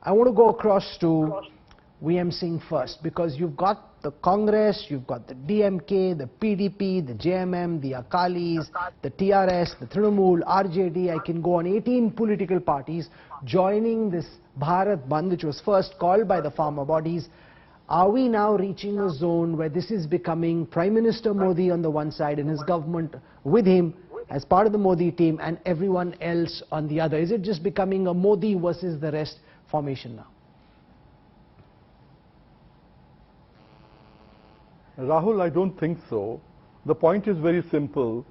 I want to go across to VM Singh first, because you've got the Congress, you've got the DMK, the PDP, the JMM, the Akalis, the TRS, the Trinamool, RJD. I can go on, 18 political parties joining this Bharat Bandh, which was first called by the farmer bodies. Are we now reaching a zone where this is becoming Prime Minister Modi on the one side and his government with him as part of the Modi team and everyone else on the other? Is it just becoming a Modi versus the rest formation now? Rahul, I don't think so. The point is very simple.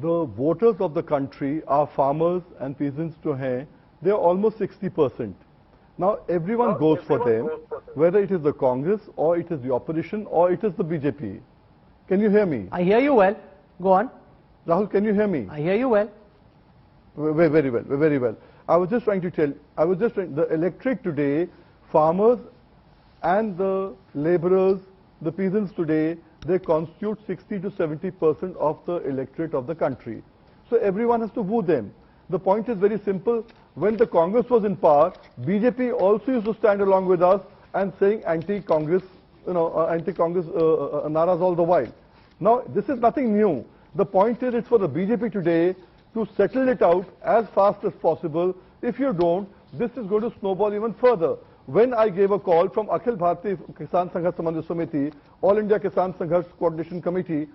The voters of the country are farmers and peasants to hai. They are almost 60%. Now everyone goes for them, whether it is the Congress or it is the opposition or it is the BJP. Can you hear me? I hear you well. Go on. Rahul, can you hear me? I hear you well. Very well, very well. I was just trying to tell, the electorate today, farmers and the laborers, the peasants today, they constitute 60 to 70% of the electorate of the country. So everyone has to woo them. The point is very simple. When the Congress was in power, BJP also used to stand along with us and saying anti-Congress, anti-Congress naras all the while. Now, this is nothing new. The point is, it's for the BJP today to settle it out as fast as possible. If you don't, this is going to snowball even further. When I gave a call from Akhil Bharatiya Kisan Sangharsh Samanyay Samiti, All India Kisan Sangharsh Coordination Committee,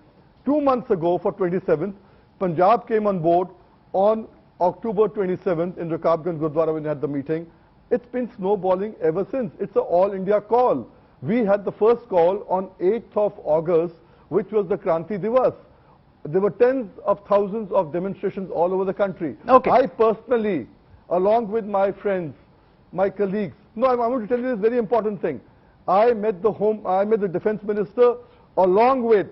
2 months ago for 27th, Punjab came on board on October 27th in Rakabganj Gurdwara when we had the meeting. It's been snowballing ever since. It's an All India call. We had the first call on 8th of August, which was the Kranti Divas. There were tens of thousands of demonstrations all over the country. Okay. I personally, along with my friends, my colleagues, I want to tell you this very important thing. I met the Defence Minister along with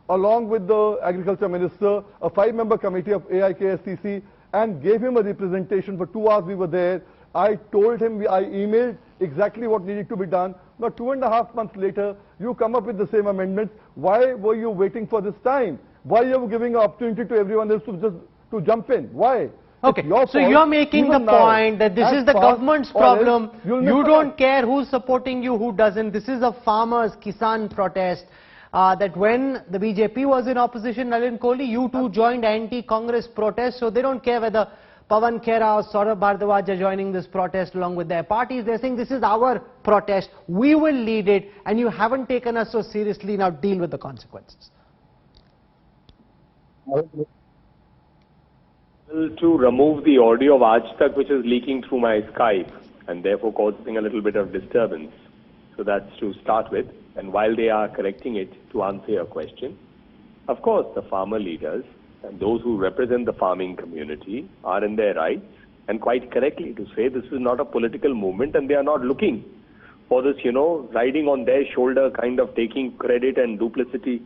the Agriculture Minister, a 5-member committee of AIKSTC, and gave him a representation. For 2 hours we were there. I told him, I emailed exactly what needed to be done. Now 2.5 months later, you come up with the same amendments. Why were you waiting for this time? Why are you giving an opportunity to everyone else to jump in? Why? Okay, so you're making the point that this is the government's problem. You don't care who's supporting you, who doesn't. This is a farmers' Kisan protest. That when the BJP was in opposition, Nalin Kohli, you two joined anti-Congress protest. So they don't care whether Pawan Khera or Saurabh Bhardwaj are joining this protest along with their parties. They're saying this is our protest. We will lead it, and you haven't taken us so seriously. Now deal with the consequences. To remove the audio of Aaj Tak, which is leaking through my Skype and therefore causing a little bit of disturbance. So that's to start with. And while they are correcting it, to answer your question, of course the farmer leaders and those who represent the farming community are in their rights, and quite correctly, to say this is not a political movement and they are not looking for this, riding on their shoulder kind of taking credit and duplicity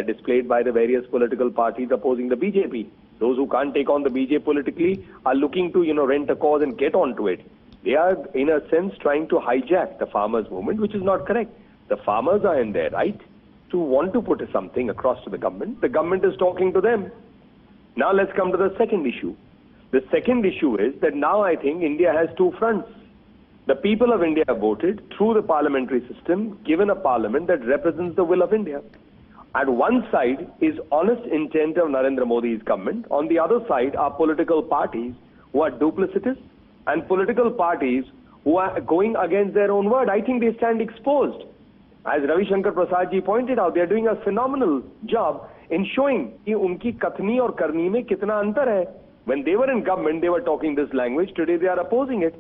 displayed by the various political parties opposing the BJP. Those who can't take on the BJP politically are looking to, rent a cause and get onto it. They are, in a sense, trying to hijack the farmers' movement, which is not correct. The farmers are in their right to want to put something across to the government. The government is talking to them. Now let's come to the second issue. The second issue is that now I think India has two fronts. The people of India have voted through the parliamentary system, given a parliament that represents the will of India. At one side is honest intent of Narendra Modi's government. On the other side are political parties who are duplicitous and political parties who are going against their own word. I think they stand exposed. As Ravi Shankar Prasad ji pointed out, they are doing a phenomenal job in showing कि उनकी कथनी और करनी में कितना अंतर है. When they were in government, they were talking this language. Today they are opposing it.